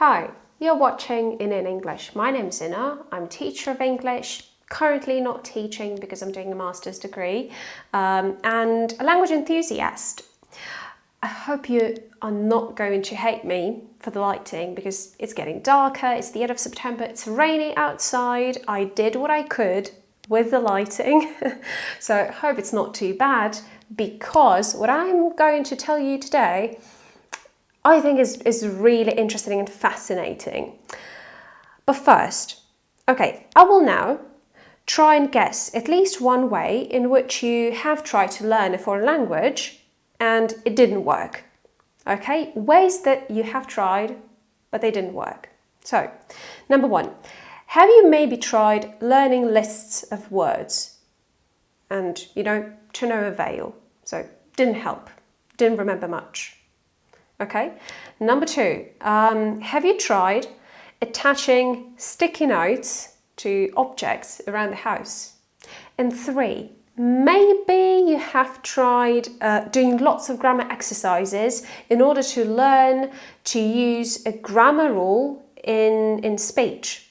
Hi, you're watching In English. My name's Inna. I'm a teacher of English, currently not teaching because I'm doing a master's degree, and a language enthusiast. I hope you are not going to hate me for the lighting because it's getting darker, it's the end of September, it's raining outside. I did what I could with the lighting, so I hope it's not too bad, because what I'm going to tell you today I think is really interesting and fascinating. But first, okay, I will now try and guess at least one way in which you have tried to learn a foreign language and it didn't work. Okay, ways that you have tried but they didn't work. So, number one, have you maybe tried learning lists of words and, to no avail? So, didn't help, didn't remember much. Okay. Number two, have you tried attaching sticky notes to objects around the house? And three, maybe you have tried doing lots of grammar exercises in order to learn to use a grammar rule in speech.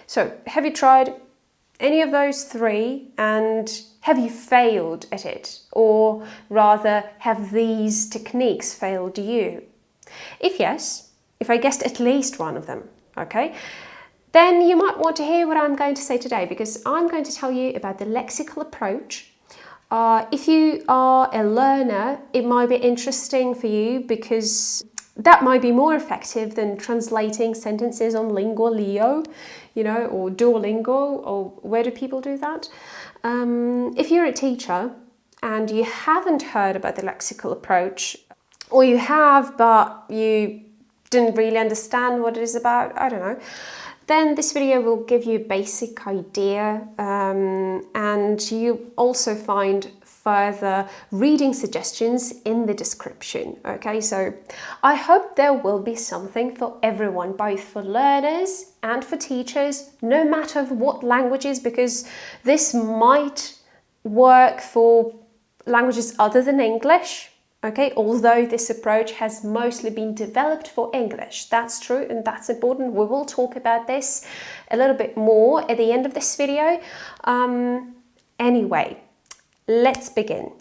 So, have you tried any of those three, and have you failed at it? Or rather, have these techniques failed you? If yes, if I guessed at least one of them, okay, then you might want to hear what I'm going to say today, because I'm going to tell you about the lexical approach. If you are a learner, it might be interesting for you because that might be more effective than translating sentences on Lingualio, or Duolingo, or where do people do that? If you're a teacher and you haven't heard about the lexical approach, or you have but you didn't really understand what it is about, I don't know, then this video will give you a basic idea, and you also find further reading suggestions in the description. Okay, so I hope there will be something for everyone, both for learners and for teachers, no matter what languages, because this might work for languages other than English. Okay, although this approach has mostly been developed for English. That's true, and that's important. We will talk about this a little bit more at the end of this video. Anyway, let's begin.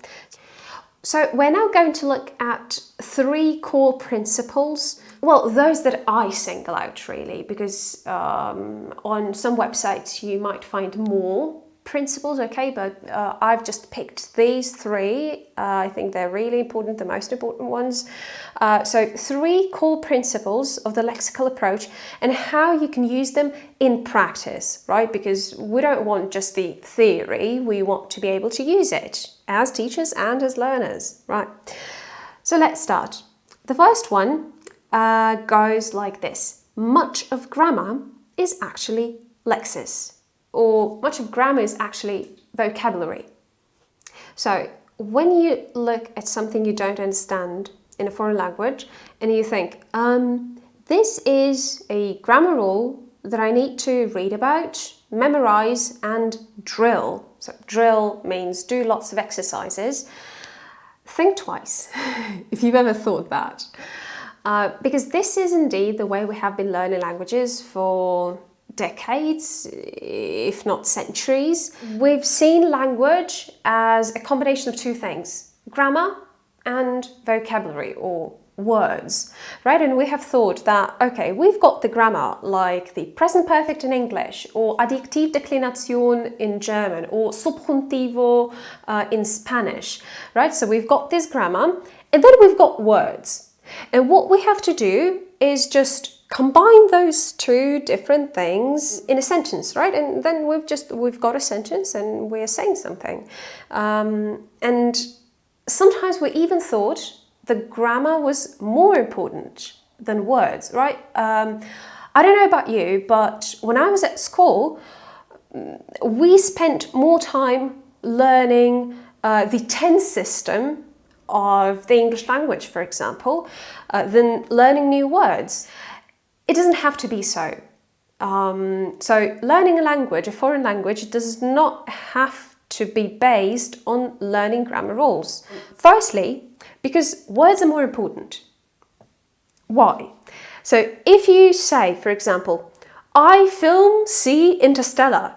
So we're now going to look at three core principles. Well, those that I single out really, because on some websites you might find more principles, okay, but I've just picked these three. I think they're really important, the most important ones. So three core principles of the lexical approach and how you can use them in practice, right? Because we don't want just the theory, we want to be able to use it as teachers and as learners, right? So let's start. The first one goes like this. Much of grammar is actually lexis, or much of grammar is actually vocabulary. So when you look at something you don't understand in a foreign language and you think, this is a grammar rule that I need to read about, memorize and drill. So drill means do lots of exercises. Think twice if you've ever thought that. Because this is indeed the way we have been learning languages for decades, if not centuries. We've seen language as a combination of two things, grammar and vocabulary or words, right? And we have thought that, okay, we've got the grammar like the present perfect in English, or Adjektivdeklination in German, or Subjuntivo in Spanish, right? So we've got this grammar and then we've got words. And what we have to do is just combine those two different things in a sentence, right? And then we've got a sentence and we're saying something. And sometimes we even thought the grammar was more important than words, right? I don't know about you, but when I was at school, we spent more time learning the tense system of the English language, for example, than learning new words. It doesn't have to be so. So learning a language, a foreign language, does not have to be based on learning grammar rules. Firstly, because words are more important. Why? So if you say, for example, I film see Interstellar.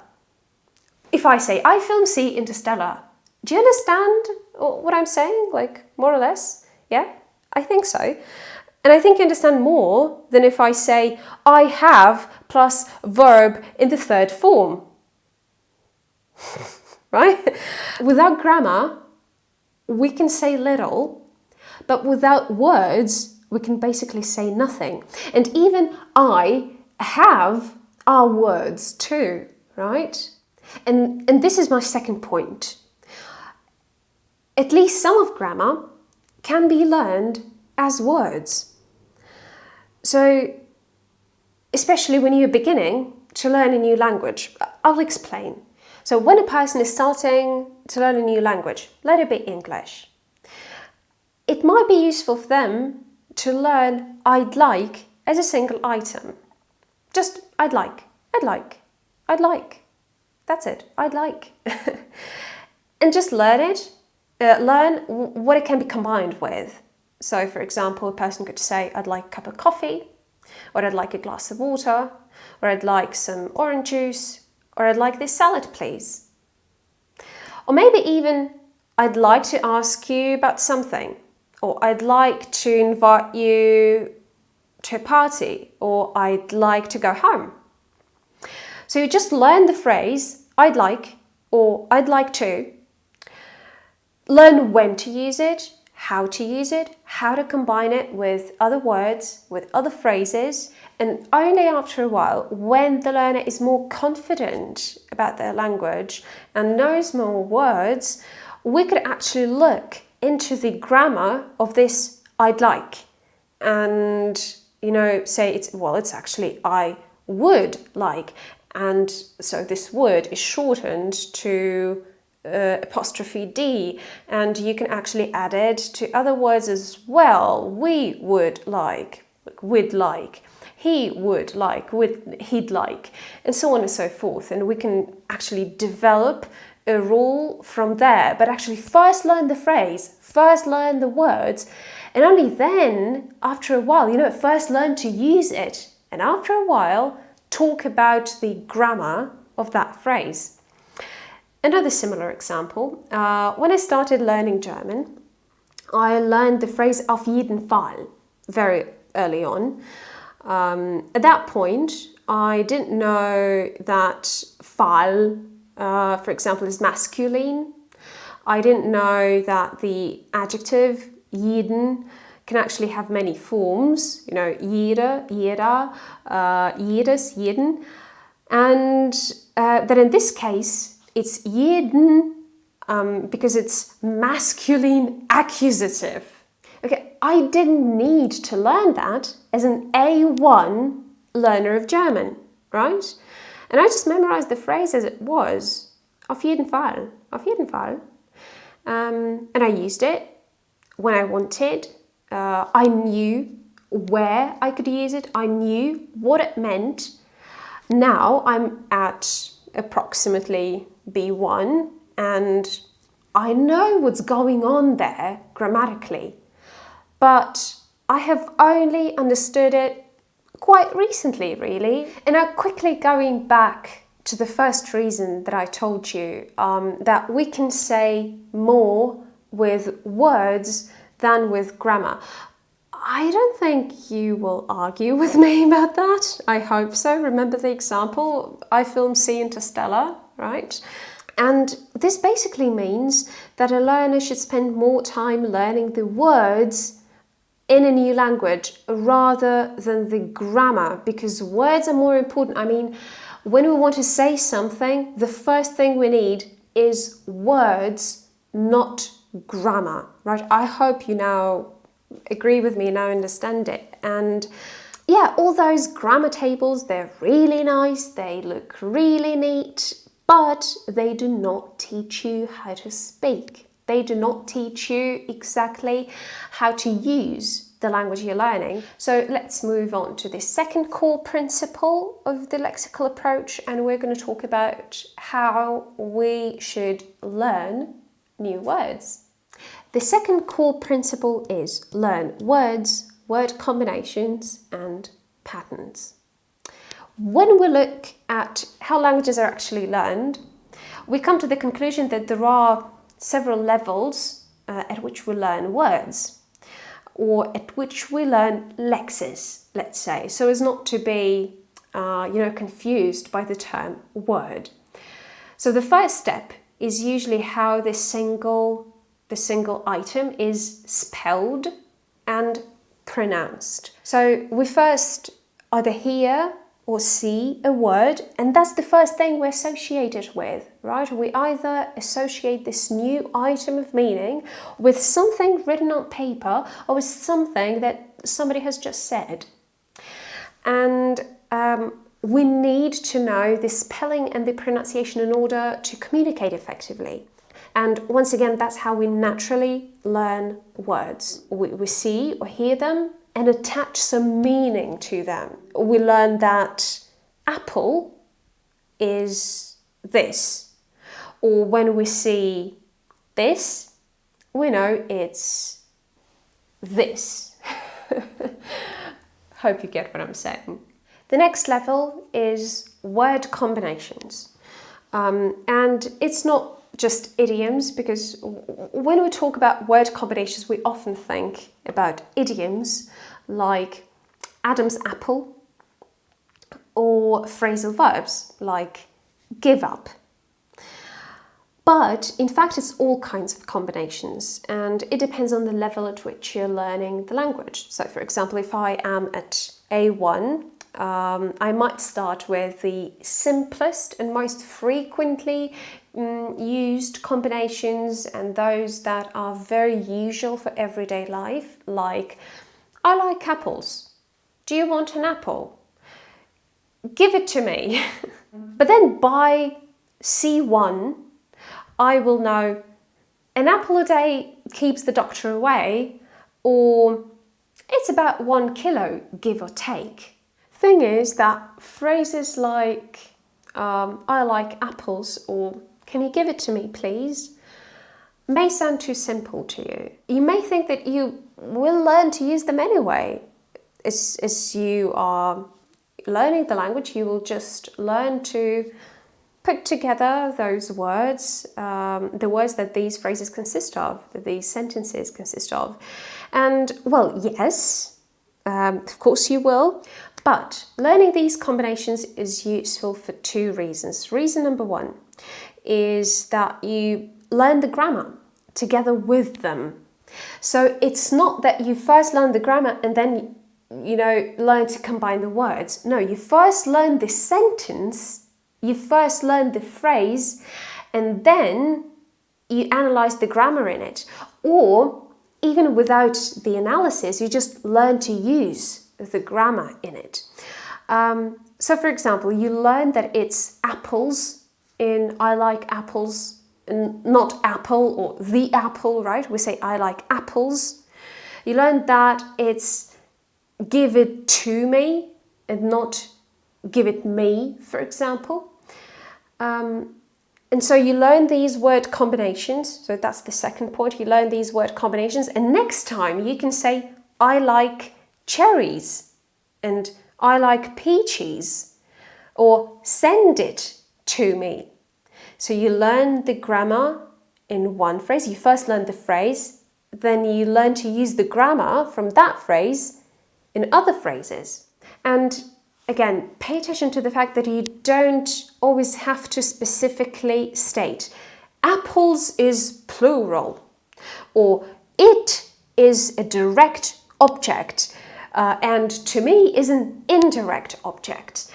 If I say, I film see Interstellar, do you understand what I'm saying? Like, more or less? Yeah, I think so. And I think you understand more than if I say, I have plus verb in the third form. Right? Without grammar, we can say little, but without words, we can basically say nothing. And even I have are words too, right? And this is my second point. At least some of grammar can be learned as words. So, especially when you're beginning to learn a new language, I'll explain. So when a person is starting to learn a new language, let it be English, it might be useful for them to learn I'd like as a single item. Just I'd like, I'd like, I'd like. That's it, I'd like. And just learn it, learn what it can be combined with. So for example, a person could say, I'd like a cup of coffee, or I'd like a glass of water, or I'd like some orange juice, or I'd like this salad, please. Or maybe even, I'd like to ask you about something, or I'd like to invite you to a party, or I'd like to go home. So you just learn the phrase, I'd like, or I'd like to. Learn when to use it, how to combine it with other words, with other phrases, and only after a while, when the learner is more confident about their language and knows more words, we could actually look into the grammar of this I'd like and, say it's actually I would like. And so this word is shortened to apostrophe D, and you can actually add it to other words as well. We would like, we'd like, he would like, he'd like, and so on and so forth. And we can actually develop a rule from there. But actually first learn the phrase, first learn the words, and only then, after a while, first learn to use it. And after a while, talk about the grammar of that phrase. Another similar example, when I started learning German, I learned the phrase auf jeden Fall very early on. At that point, I didn't know that Fall, for example, is masculine. I didn't know that the adjective jeden can actually have many forms, jeder, jeder, jedes, jeden. And that in this case, it's jeden because it's masculine accusative. Okay, I didn't need to learn that as an A1 learner of German, right? And I just memorized the phrase as it was, auf jeden Fall, auf jeden Fall. And I used it when I wanted. I knew where I could use it. I knew what it meant. Now I'm at approximately B1 and I know what's going on there grammatically, but I have only understood it quite recently, really. And now quickly going back to the first reason that I told you, that we can say more with words than with grammar. I don't think you will argue with me about that. I hope so. Remember the example, I film see Interstellar, right? And this basically means that a learner should spend more time learning the words in a new language rather than the grammar, because words are more important. I mean, when we want to say something, the first thing we need is words, not grammar, right? I hope you now agree with me, now understand it. And yeah, all those grammar tables, they're really nice, they look really neat, but they do not teach you how to speak. They do not teach you exactly how to use the language you're learning. So let's move on to the second core principle of the lexical approach, and we're going to talk about how we should learn new words. The second core principle is learn words, word combinations, and patterns. When we look at how languages are actually learned, we come to the conclusion that there are several levels at which we learn words, or at which we learn lexes, let's say, so as not to be confused by the term word. So the first step is usually how the single item is spelled and pronounced. So we first either hear or see a word, and that's the first thing we associate it with, right? We either associate this new item of meaning with something written on paper or with something that somebody has just said. And we need to know the spelling and the pronunciation in order to communicate effectively. And once again, that's how we naturally learn words. We see or hear them and attach some meaning to them. We learn that apple is this. Or when we see this, we know it's this. Hope you get what I'm saying. The next level is word combinations. And it's not just idioms, because when we talk about word combinations, we often think about idioms like Adam's apple, or phrasal verbs like give up. But in fact, it's all kinds of combinations, and it depends on the level at which you're learning the language. So for example, if I am at A1, I might start with the simplest and most frequently used combinations, and those that are very usual for everyday life, like I like apples. Do you want an apple? Give it to me. But then by C1, I will know an apple a day keeps the doctor away, or it's about 1 kilo, give or take. Thing is that phrases like I like apples, or can you give it to me please, may sound too simple to you. You may think that you will learn to use them anyway. As you are learning the language, you will just learn to put together those words, the words that these phrases consist of, that these sentences consist of. And well, yes, of course you will. But learning these combinations is useful for 2 reasons. Reason number 1 is that you learn the grammar together with them. So it's not that you first learn the grammar and then, learn to combine the words. No, you first learn the sentence, you first learn the phrase, and then you analyze the grammar in it. Or even without the analysis, you just learn to use the grammar in it. So for example, you learn that it's apples in I like apples, and not apple or the apple, right? We say I like apples. You learn that it's give it to me and not give it me, for example. And so you learn these word combinations. So that's the second point. You learn these word combinations, and next time you can say I like cherries and I like peaches, or send it to me. So you learn the grammar in one phrase. You first learn the phrase, then you learn to use the grammar from that phrase in other phrases. And again, pay attention to the fact that you don't always have to specifically state apples is plural, or it is a direct object, and to me is an indirect object.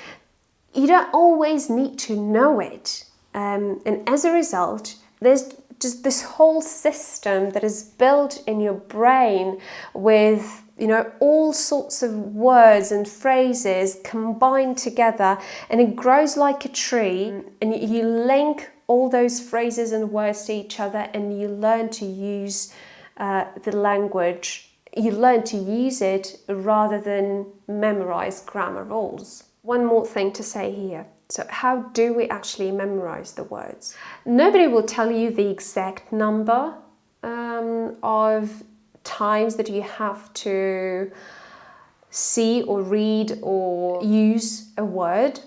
You don't always need to know it. And as a result, there's just this whole system that is built in your brain with all sorts of words and phrases combined together, and it grows like a tree, and you link all those phrases and words to each other, and you learn to use the language. You learn to use it rather than memorize grammar rules. One more thing to say here. So how do we actually memorize the words? Nobody will tell you the exact number of times that you have to see or read or use a word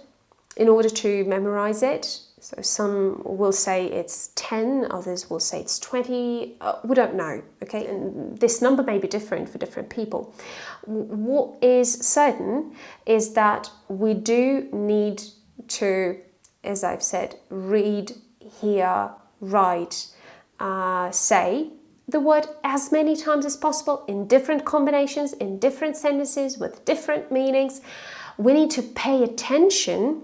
in order to memorize it. So some will say it's 10, others will say it's 20, we don't know, okay? And this number may be different for different people. What is certain is that we do need to, as I've said, read, hear, write, say the word as many times as possible in different combinations, in different sentences, with different meanings. We need to pay attention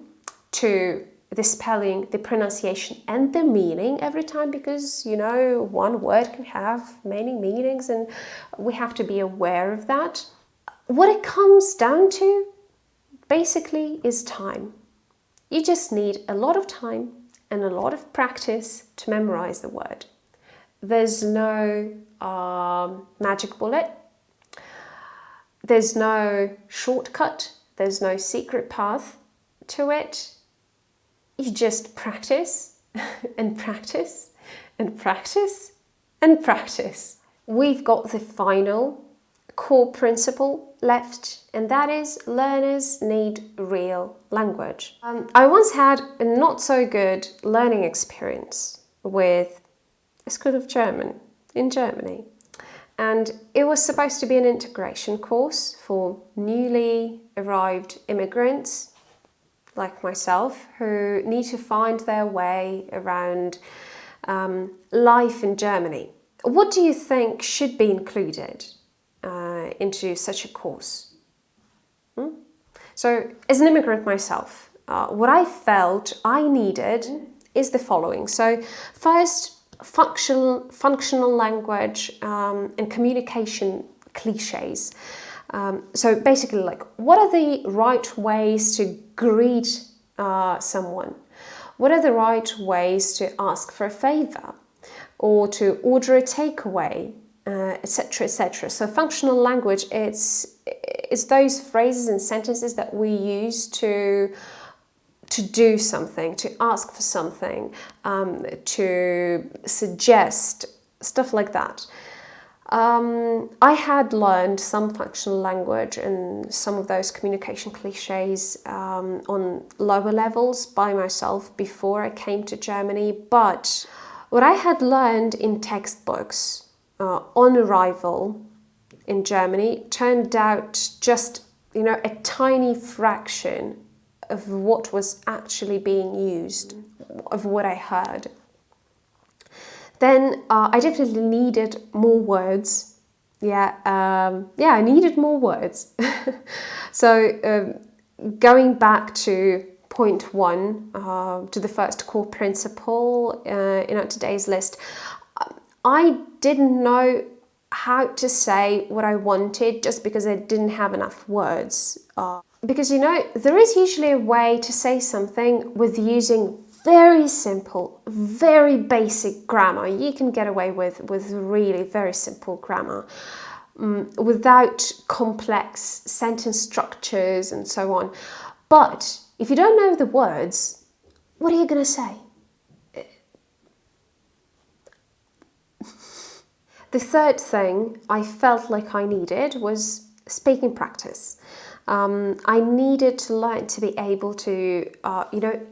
to the spelling, the pronunciation, and the meaning every time, because, you know, one word can have many meanings and we have to be aware of that. What it comes down to, basically, is time. You just need a lot of time and a lot of practice to memorize the word. There's no magic bullet. There's no shortcut. There's no secret path to it. You just practice and practice and practice and practice. We've got the final core principle left, and that is learners need real language. I once had a not so good learning experience with a school of German in Germany, and it was supposed to be an integration course for newly arrived immigrants like myself, who need to find their way around life in Germany. What do you think should be included into such a course? So, as an immigrant myself, what I felt I needed is the following. So, first, functional language and communication cliches. So basically, like, what are the right ways to greet someone? What are the right ways to ask for a favor or to order a takeaway, etc., etc. So functional language, it's those phrases and sentences that we use to do something, to ask for something, to suggest, stuff like that. I had learned some functional language and some of those communication cliches on lower levels by myself before I came to Germany, but what I had learned in textbooks on arrival in Germany turned out just, you know, a tiny fraction of what was actually being used, of what I heard. Then I definitely needed more words. I needed more words. So going back to point one, to the first core principle in our today's list, I didn't know how to say what I wanted just because I didn't have enough words. Because, you know, there is usually a way to say something with using very simple, very basic grammar. You can get away with really very simple grammar without complex sentence structures and so on. But if you don't know the words, what are you going to say? The third thing I felt like I needed was speaking practice. I needed to learn to be able to,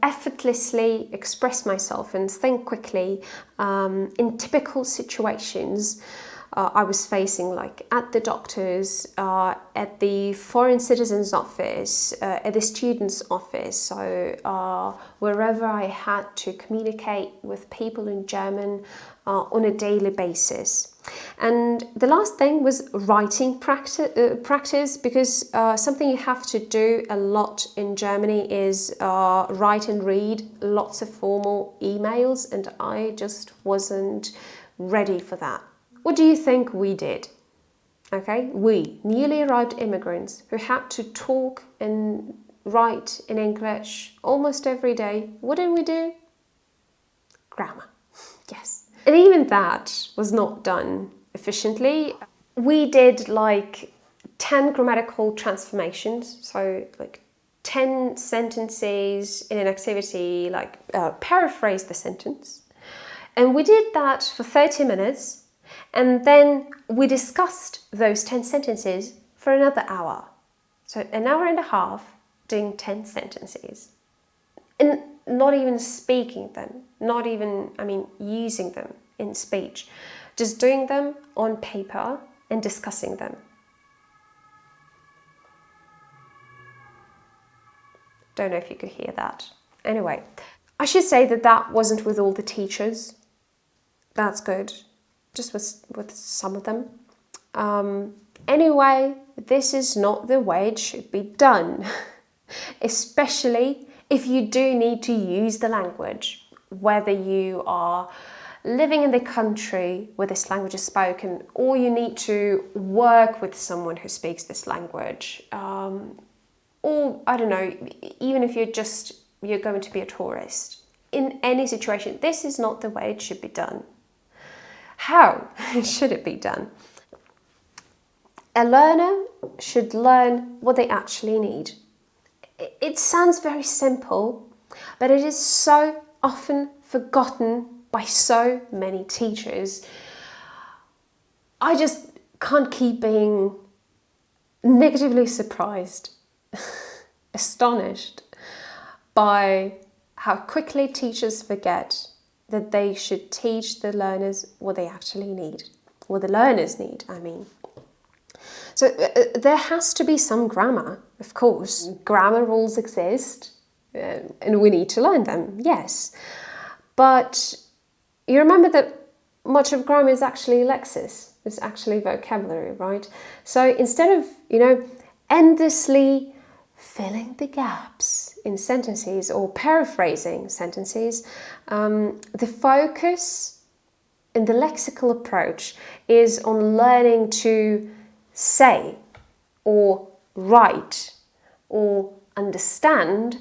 effortlessly express myself and think quickly in typical situations I was facing, like at the doctor's, at the foreign citizens office, at the student's office, so wherever I had to communicate with people in German on a daily basis. And the last thing was writing practice, because something you have to do a lot in Germany is write and read lots of formal emails, and I just wasn't ready for that. What do you think we did? Okay, we, newly arrived immigrants who had to talk and write in English almost every day, what did we do? Grammar, yes. And even that was not done efficiently. We did like 10 grammatical transformations, so like 10 sentences in an activity, like paraphrase the sentence. And we did that for 30 minutes. And then we discussed those 10 sentences for another hour. So an hour and a half doing 10 sentences and not even speaking them, not even, using them in speech, just doing them on paper and discussing them. Don't know if you could hear that. Anyway, I should say that wasn't with all the teachers. That's good. Just with some of them. Anyway, this is not the way it should be done. Especially if you do need to use the language, whether you are living in the country where this language is spoken, or you need to work with someone who speaks this language, or I don't know, even if you're going to be a tourist. In any situation, this is not the way it should be done. How should it be done? A learner should learn what they actually need. It sounds very simple, but it is so often forgotten by so many teachers. I just can't keep being negatively surprised, astonished by how quickly teachers forget that they should teach the learners what they actually need, what the learners need, So there has to be some grammar, of course. Grammar rules exist and we need to learn them, yes. But you remember that much of grammar is actually lexis, it's actually vocabulary, right? So instead of, endlessly filling the gaps in sentences or paraphrasing sentences, the focus in the lexical approach is on learning to say or write or understand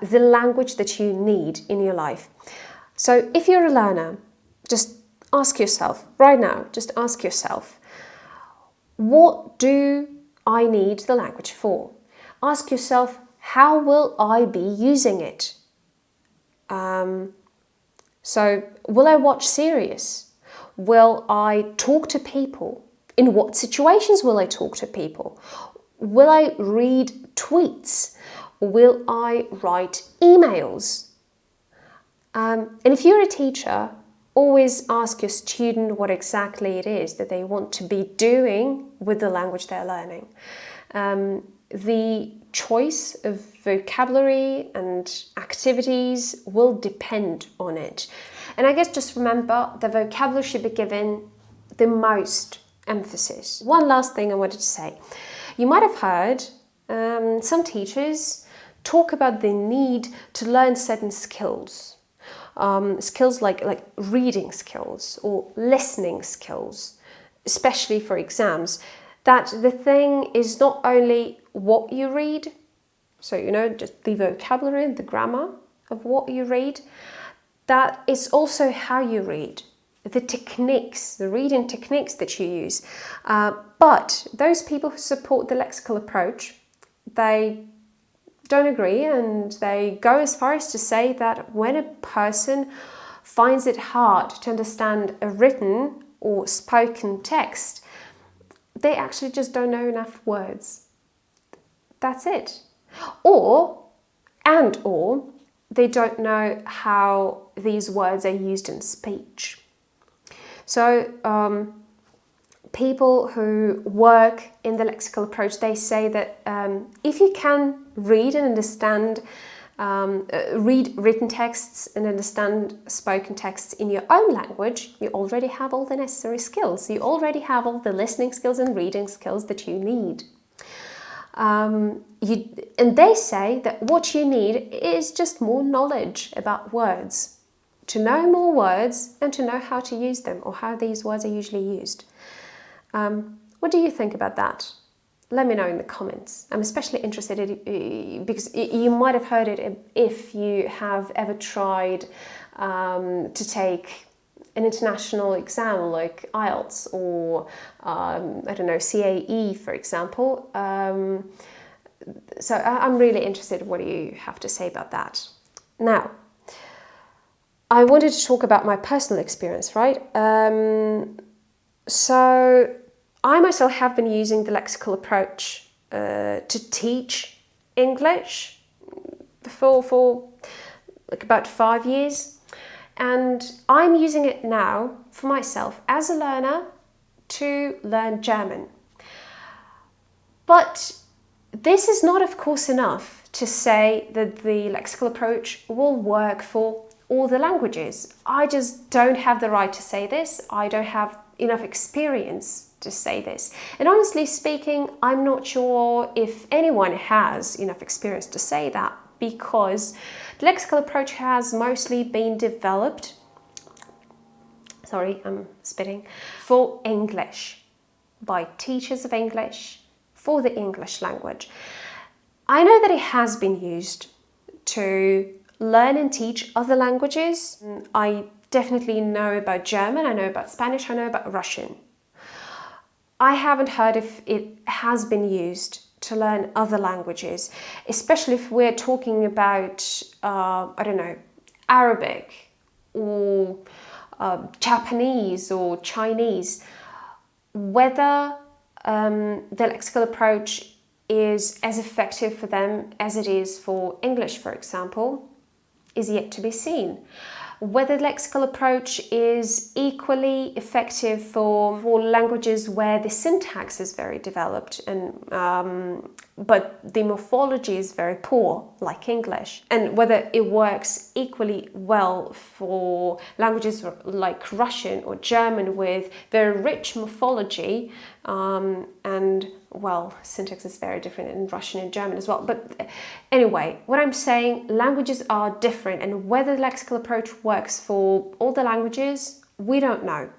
the language that you need in your life. So if you're a learner, just ask yourself, right now, what do I need the language for? Ask yourself, how will I be using it? So will I watch series? Will I talk to people? In what situations will I talk to people? Will I read tweets? Will I write emails? And if you're a teacher, always ask your student what exactly it is that they want to be doing with the language they're learning. The choice of vocabulary and activities will depend on it. And I guess just remember, the vocabulary should be given the most emphasis. One last thing I wanted to say. You might have heard some teachers talk about the need to learn certain skills. Skills like reading skills or listening skills, especially for exams. That the thing is not only what you read, so just the vocabulary and the grammar of what you read, that it's also how you read, the techniques, the reading techniques that you use. But those people who support the lexical approach, they don't agree, and they go as far as to say that when a person finds it hard to understand a written or spoken text, they actually just don't know enough words. That's it. Or they don't know how these words are used in speech. So people who work in the lexical approach, they say that if you can read and understand, read written texts and understand spoken texts in your own language, you already have all the necessary skills. You already have all the listening skills and reading skills that you need. And they say that what you need is just more knowledge about words, to know more words and to know how to use them or how these words are usually used. What do you think about that? Let me know in the comments. I'm especially interested in, because you might have heard it if you have ever tried to take an international exam like IELTS or, CAE, for example. So I'm really interested in what you have to say about that. Now, I wanted to talk about my personal experience, right? So I myself have been using the lexical approach to teach English for like about 5 years, and I'm using it now for myself as a learner to learn German. But this is not, of course, enough to say that the lexical approach will work for all the languages. I just don't have the right to say this. I don't have enough experience to say this. And honestly speaking, I'm not sure if anyone has enough experience to say that, because the lexical approach has mostly been developed, sorry, I'm spitting, for English, by teachers of English, for the English language. I know that it has been used to learn and teach other languages. I definitely know about German, I know about Spanish, I know about Russian. I haven't heard if it has been used to learn other languages, especially if we're talking about, I don't know, Arabic or Japanese or Chinese. Whether the lexical approach is as effective for them as it is for English, for example, is yet to be seen. Whether the lexical approach is equally effective for languages where the syntax is very developed and but the morphology is very poor, like English, and whether it works equally well for languages like Russian or German with very rich morphology and, well, syntax is very different in Russian and German as well. But anyway, what I'm saying, languages are different, and whether the lexical approach works for all the languages, we don't know.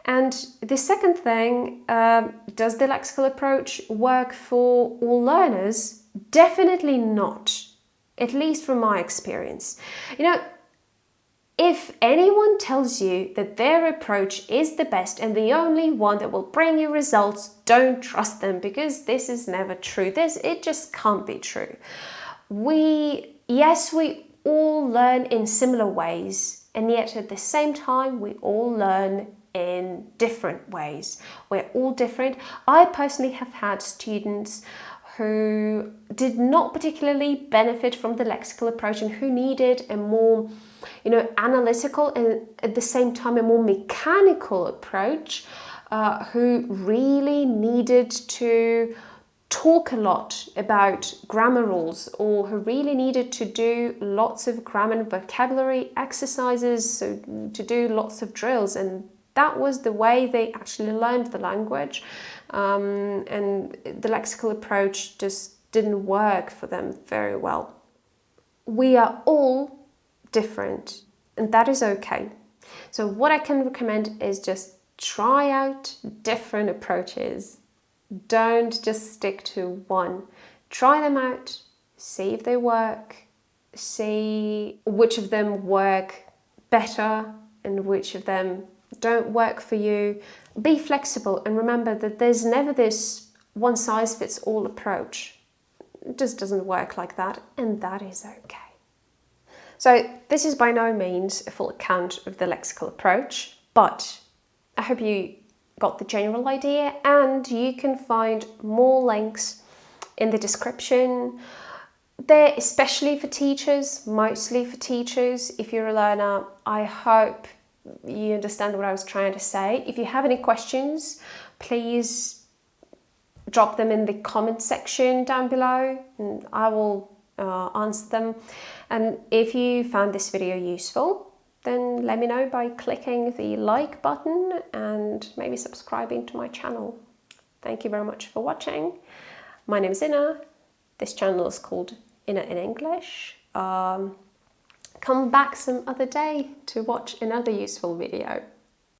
And the second thing, does the lexical approach work for all learners? Definitely not, at least from my experience. You know, if anyone tells you that their approach is the best and the only one that will bring you results, don't trust them, because this is never true. It just can't be true. We all learn in similar ways, and yet at the same time, we all learn in different ways. We're all different. I personally have had students who did not particularly benefit from the lexical approach and who needed a more, analytical and at the same time a more mechanical approach, who really needed to talk a lot about grammar rules, or who really needed to do lots of grammar and vocabulary exercises, so to do lots of drills, and that was the way they actually learned the language, and the lexical approach just didn't work for them very well. We are all different, and that is okay. So what I can recommend is just try out different approaches. Don't just stick to one. Try them out, see if they work, see which of them work better and which of them don't work for you. Be flexible, and remember that there's never this one-size-fits-all approach. It just doesn't work like that, and that is okay. So this is by no means a full account of the lexical approach, but I hope you got the general idea, and you can find more links in the description. They're especially for teachers, mostly for teachers. If you're a learner, I hope you understand what I was trying to say. If you have any questions, please drop them in the comment section down below, and I will answer them. And if you found this video useful, then let me know by clicking the like button and maybe subscribing to my channel. Thank you very much for watching. My name is Inna. This channel is called Inna in English. Come back some other day to watch another useful video.